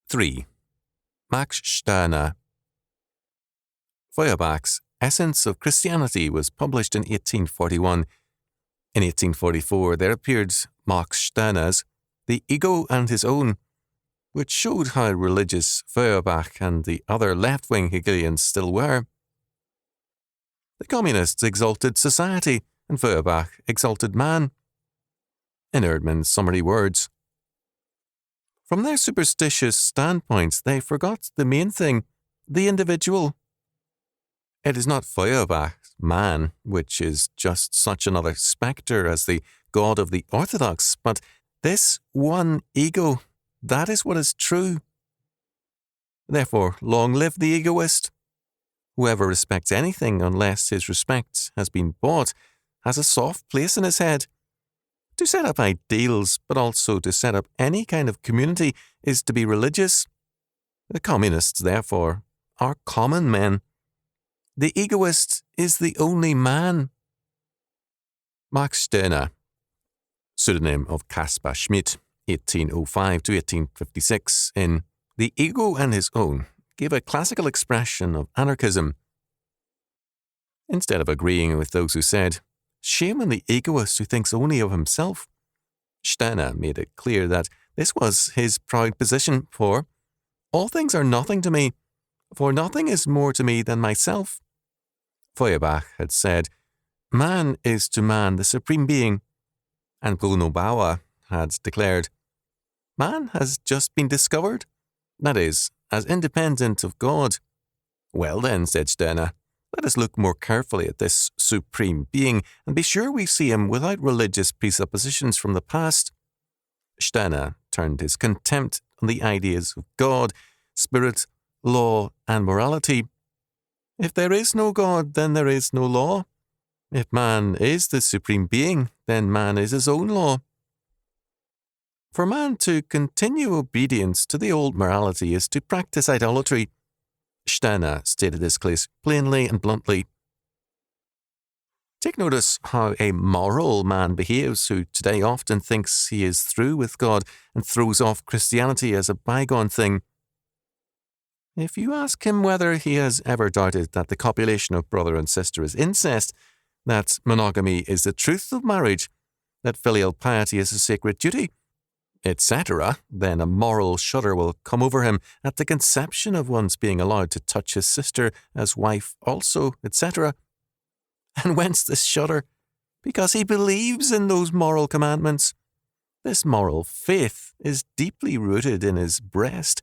3. Max Stirner. Feuerbach's Essence of Christianity was published in 1841. In 1844 there appeared Max Stirner's The Ego and His Own, which showed how religious Feuerbach and the other left-wing Hegelians still were. The communists exalted society, and Feuerbach exalted man. In Erdmann's summary words, from their superstitious standpoints, they forgot the main thing, the individual. It is not Feuerbach's man, which is just such another spectre as the God of the Orthodox, but this one ego, that is what is true. Therefore, long live the egoist. Whoever respects anything unless his respect has been bought has a soft place in his head. To set up ideals, but also to set up any kind of community, is to be religious. The communists, therefore, are common men. The egoist is the only man. Max Stirner, pseudonym of Caspar Schmidt, 1805 to 1856, in The Ego and His Own, gave a classical expression of anarchism. Instead of agreeing with those who said, "Shame on the egoist who thinks only of himself," Stirner made it clear that this was his proud position, for all things are nothing to me, for nothing is more to me than myself. Feuerbach had said, man is to man the supreme being, and Bruno Bauer had declared, man has just been discovered, that is, as independent of God. Well then, said Stirner, let us look more carefully at this supreme being and be sure we see him without religious presuppositions from the past. Stirner turned his contempt on the ideas of God, spirit, law, and morality. If there is no God, then there is no law. If man is the supreme being, then man is his own law. For man to continue obedience to the old morality is to practice idolatry. Stirner stated this case plainly and bluntly. Take notice how a moral man behaves who today often thinks he is through with God and throws off Christianity as a bygone thing. If you ask him whether he has ever doubted that the copulation of brother and sister is incest, that monogamy is the truth of marriage, that filial piety is a sacred duty, etc., then a moral shudder will come over him at the conception of one's being allowed to touch his sister as wife also, etc. And whence this shudder? Because he believes in those moral commandments. This moral faith is deeply rooted in his breast.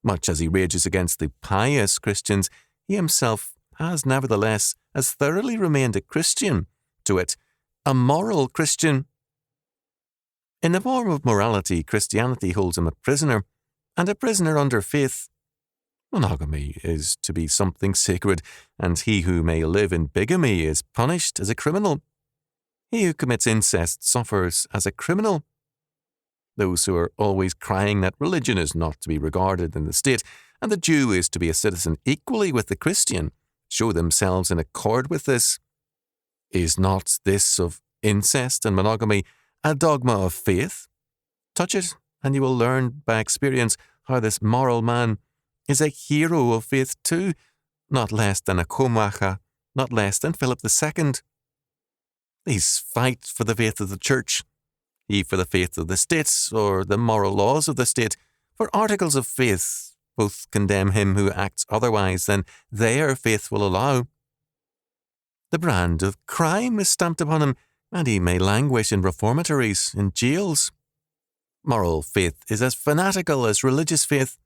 Much as he rages against the pious Christians, he himself has nevertheless as thoroughly remained a Christian, to wit, a moral Christian. In the form of morality, Christianity holds him a prisoner, and a prisoner under faith. Monogamy is to be something sacred, and he who may live in bigamy is punished as a criminal. He who commits incest suffers as a criminal. Those who are always crying that religion is not to be regarded in the state, and the Jew is to be a citizen equally with the Christian, show themselves in accord with this. Is not this of incest and monogamy a dogma of faith? Touch it, and you will learn by experience how this moral man is a hero of faith too, not less than a Komacha, not less than Philip II. These fight for the faith of the Church, he for the faith of the states, or the moral laws of the state. For articles of faith both condemn him who acts otherwise than their faith will allow. The brand of crime is stamped upon him, and he may languish in reformatories, in jails. Moral faith is as fanatical as religious faith.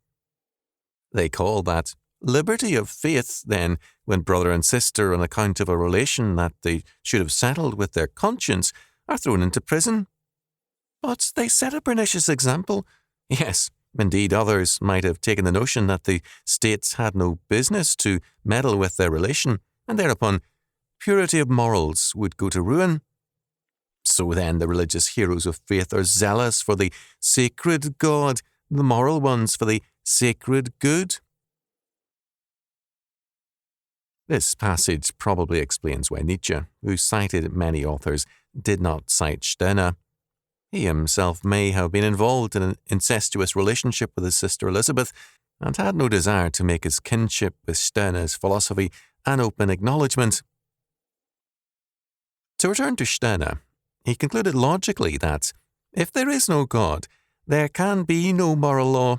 They call that liberty of faith, then, when brother and sister, on account of a relation that they should have settled with their conscience, are thrown into prison. But they set a pernicious example. Yes, indeed, others might have taken the notion that the states had no business to meddle with their relation, and thereupon purity of morals would go to ruin. So then the religious heroes of faith are zealous for the sacred God, the moral ones for the sacred good. This passage probably explains why Nietzsche, who cited many authors, did not cite Stirner. He himself may have been involved in an incestuous relationship with his sister Elizabeth and had no desire to make his kinship with Stirner's philosophy an open acknowledgement. To return to Stirner, he concluded logically that if there is no God, there can be no moral law.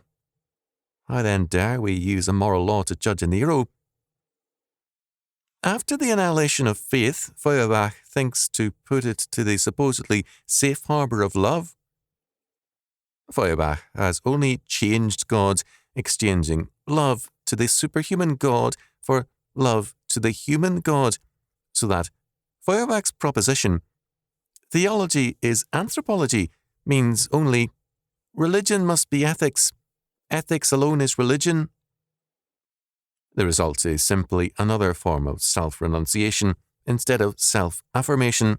How then dare we use a moral law to judge a Nero? After the annihilation of faith, Feuerbach thinks to put it to the supposedly safe harbour of love. Feuerbach has only changed God, exchanging love to the superhuman God for love to the human God, so that Feuerbach's proposition, theology is anthropology, means only religion must be ethics, ethics alone is religion. The result is simply another form of self-renunciation instead of self-affirmation.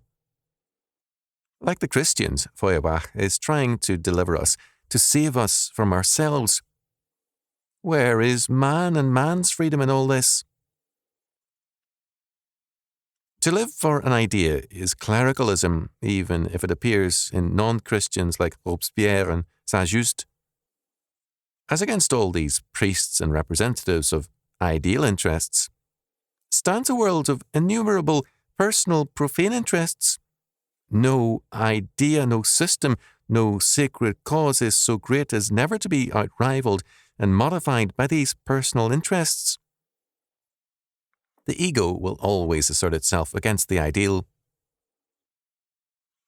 Like the Christians, Feuerbach is trying to deliver us, to save us from ourselves. Where is man and man's freedom in all this? To live for an idea is clericalism, even if it appears in non-Christians like Robespierre and Saint-Just. As against all these priests and representatives of ideal interests, stands a world of innumerable personal profane interests. No idea, no system, no sacred cause is so great as never to be outrivaled and modified by these personal interests. The ego will always assert itself against the ideal.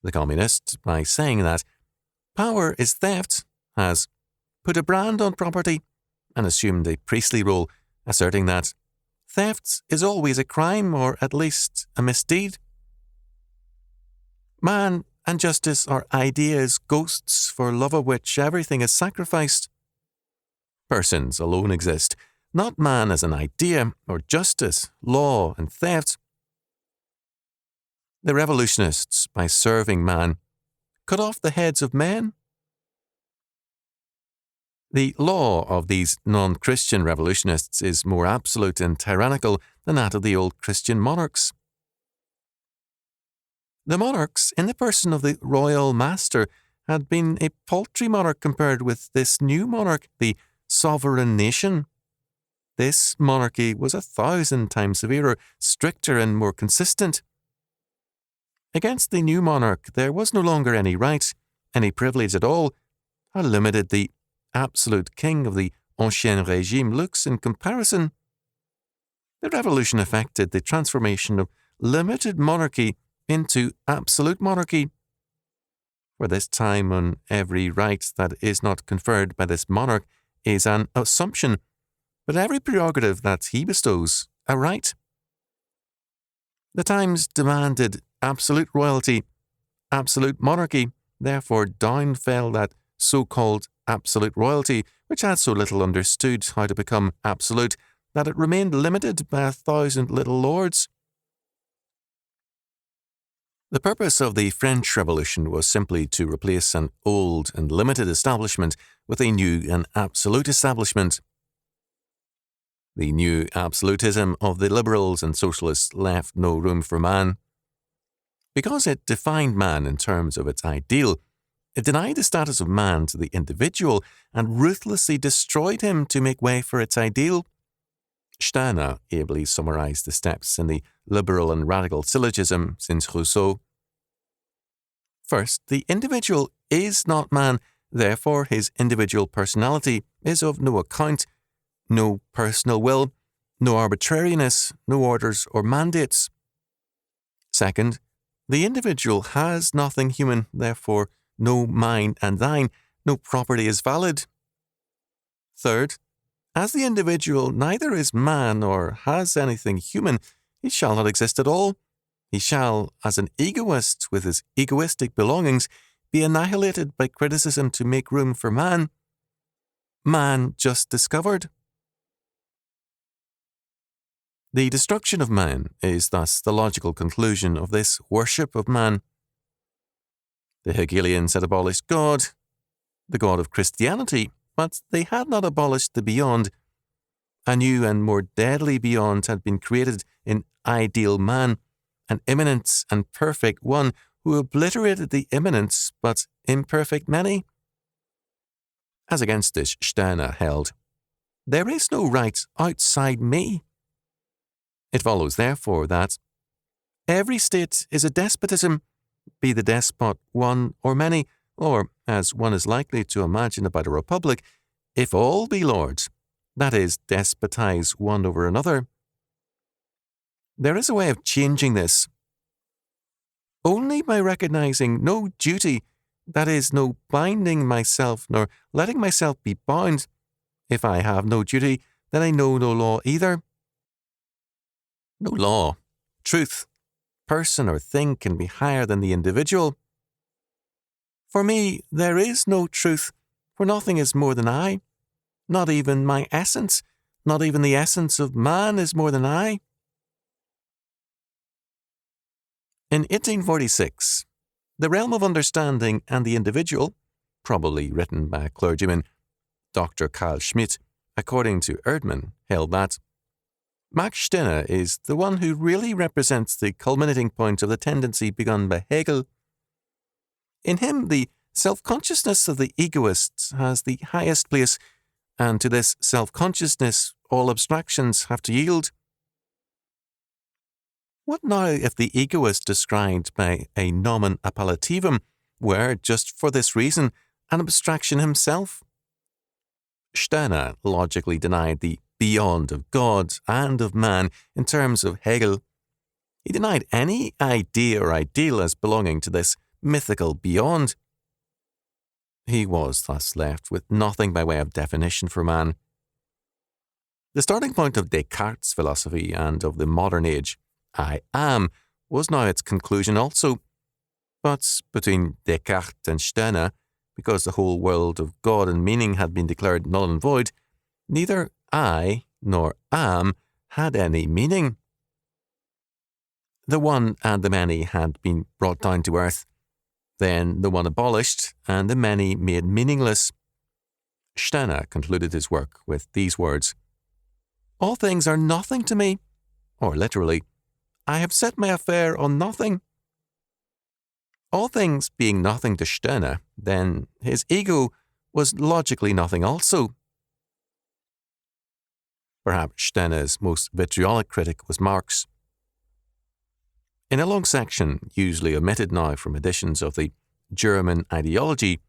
The communist, by saying that power is theft, has put a brand on property and assumed a priestly role, asserting that theft is always a crime or at least a misdeed. Man and justice are ideas, ghosts, for love of which everything is sacrificed. Persons alone exist, not man as an idea or justice, law and theft. The revolutionists, by serving man, cut off the heads of men. The law of these non-Christian revolutionists is more absolute and tyrannical than that of the old Christian monarchs. The monarchs, in the person of the royal master, had been a paltry monarch compared with this new monarch, the sovereign nation. This monarchy was 1,000 times severer, stricter and more consistent. Against the new monarch there was no longer any right, any privilege at all. How limited the absolute king of the Ancien Régime looks in comparison. The revolution effected the transformation of limited monarchy into absolute monarchy. For this time on every right that is not conferred by this monarch is an assumption, but every prerogative that he bestows a right. The times demanded absolute royalty, absolute monarchy, therefore down fell that so-called absolute royalty, which had so little understood how to become absolute that it remained limited by 1,000 little lords. The purpose of the French Revolution was simply to replace an old and limited establishment with a new and absolute establishment. The new absolutism of the liberals and socialists left no room for man. Because it defined man in terms of its ideal, it denied the status of man to the individual and ruthlessly destroyed him to make way for its ideal. Stirner ably summarized the steps in the liberal and radical syllogism since Rousseau. First, the individual is not man, therefore his individual personality is of no account, no personal will, no arbitrariness, no orders or mandates. Second, the individual has nothing human, therefore no mine and thine, no property is valid. Third, as the individual neither is man nor has anything human, he shall not exist at all. He shall, as an egoist with his egoistic belongings, be annihilated by criticism to make room for man. Man just discovered. The destruction of man is thus the logical conclusion of this worship of man. The Hegelians had abolished God, the God of Christianity, but they had not abolished the beyond. A new and more deadly beyond had been created in ideal man, an immanent and perfect one who obliterated the imminent but imperfect many? As against this, Stirner held, there is no right outside me. It follows, therefore, that every state is a despotism, be the despot one or many, or, as one is likely to imagine about a republic, if all be lords, that is, despotize one over another. There is a way of changing this. Only by recognizing no duty, that is, no binding myself, nor letting myself be bound. If I have no duty, then I know no law either. No law, truth, person or thing can be higher than the individual. For me, there is no truth, for nothing is more than I. Not even my essence, not even the essence of man is more than I. In 1846, The Realm of Understanding and the Individual, probably written by a clergyman, Dr. Carl Schmidt, according to Erdmann, held that Max Stirner is the one who really represents the culminating point of the tendency begun by Hegel. In him, the self-consciousness of the egoist has the highest place, and to this self-consciousness all abstractions have to yield. What now if the egoist described by a nomen appellativum were, just for this reason, an abstraction himself? Stirner logically denied the beyond of God and of man in terms of Hegel. He denied any idea or ideal as belonging to this mythical beyond. He was thus left with nothing by way of definition for man. The starting point of Descartes' philosophy and of the modern age, I am, was now its conclusion also. But between Descartes and Stirner, because the whole world of God and meaning had been declared null and void, neither I nor am had any meaning. The one and the many had been brought down to earth, then the one abolished and the many made meaningless. Stirner concluded his work with these words, all things are nothing to me, or literally, I have set my affair on nothing. All things being nothing to Stirner, then his ego was logically nothing also. Perhaps Stirner's most vitriolic critic was Marx. In a long section, usually omitted now from editions of the German ideology,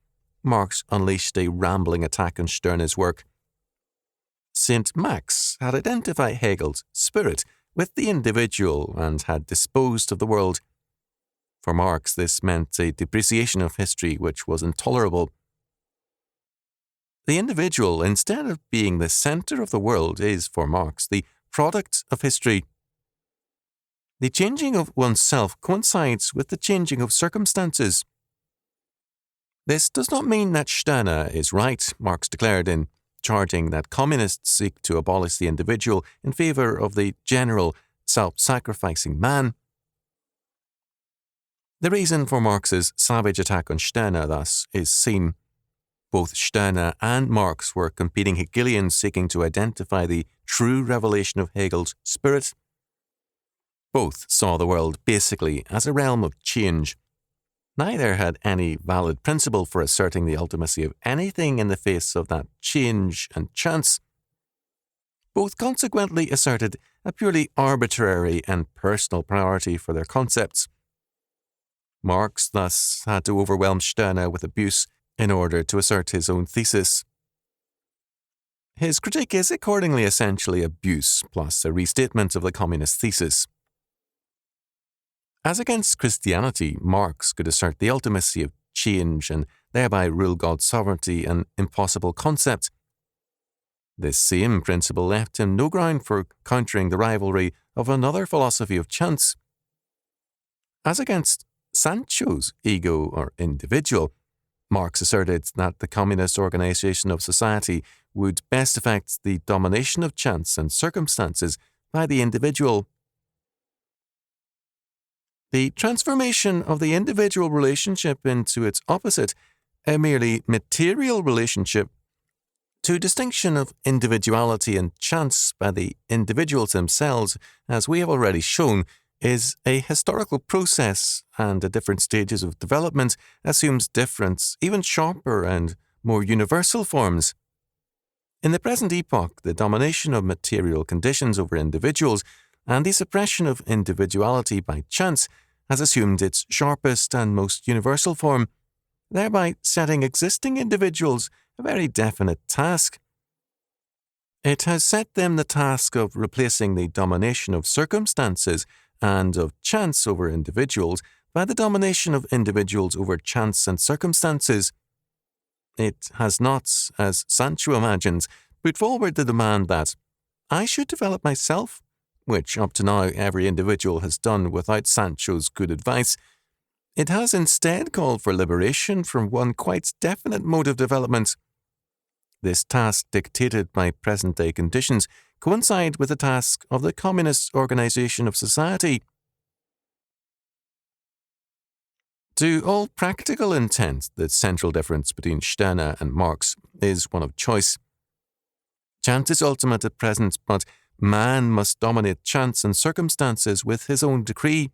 Marx unleashed a rambling attack on Stirner's work. St. Max had identified Hegel's spirit with the individual and had disposed of the world. For Marx, this meant a depreciation of history which was intolerable. The individual, instead of being the centre of the world, is, for Marx, the product of history. The changing of oneself coincides with the changing of circumstances. This does not mean that Stirner is right, Marx declared, in charging that communists seek to abolish the individual in favour of the general, self-sacrificing man. The reason for Marx's savage attack on Stirner, thus, is seen. Both Stirner and Marx were competing Hegelians seeking to identify the true revelation of Hegel's spirit. Both saw the world basically as a realm of change. Neither had any valid principle for asserting the ultimacy of anything in the face of that change and chance. Both consequently asserted a purely arbitrary and personal priority for their concepts. Marx thus had to overwhelm Stirner with abuse in order to assert his own thesis. His critique is accordingly essentially abuse plus a restatement of the communist thesis. As against Christianity, Marx could assert the ultimacy of change and thereby rule God's sovereignty an impossible concept. This same principle left him no ground for countering the rivalry of another philosophy of chance. As against Sancho's ego or individual, Marx asserted that the communist organization of society would best effect the domination of chance and circumstances by the individual. The transformation of the individual relationship into its opposite, a merely material relationship, to distinction of individuality and chance by the individuals themselves, as we have already shown, is a historical process, and at different stages of development assumes different, even sharper and more universal forms. In the present epoch, the domination of material conditions over individuals and the suppression of individuality by chance has assumed its sharpest and most universal form, thereby setting existing individuals a very definite task. It has set them the task of replacing the domination of circumstances and of chance over individuals by the domination of individuals over chance and circumstances. It has not, as Sancho imagines, put forward the demand that I should develop myself, which up to now every individual has done without Sancho's good advice. It has instead called for liberation from one quite definite mode of development. This task, dictated by present-day conditions, coincide with the task of the communist organization of society. To all practical intent, the central difference between Stirner and Marx is one of choice. Chance is ultimate at present, but man must dominate chance and circumstances with his own decree.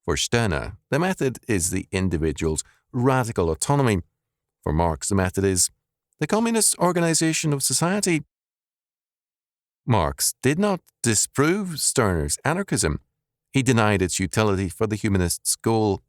For Stirner, the method is the individual's radical autonomy. For Marx, the method is the communist organization of society. Marx did not disprove Stirner's anarchism. He denied its utility for the humanists' goal.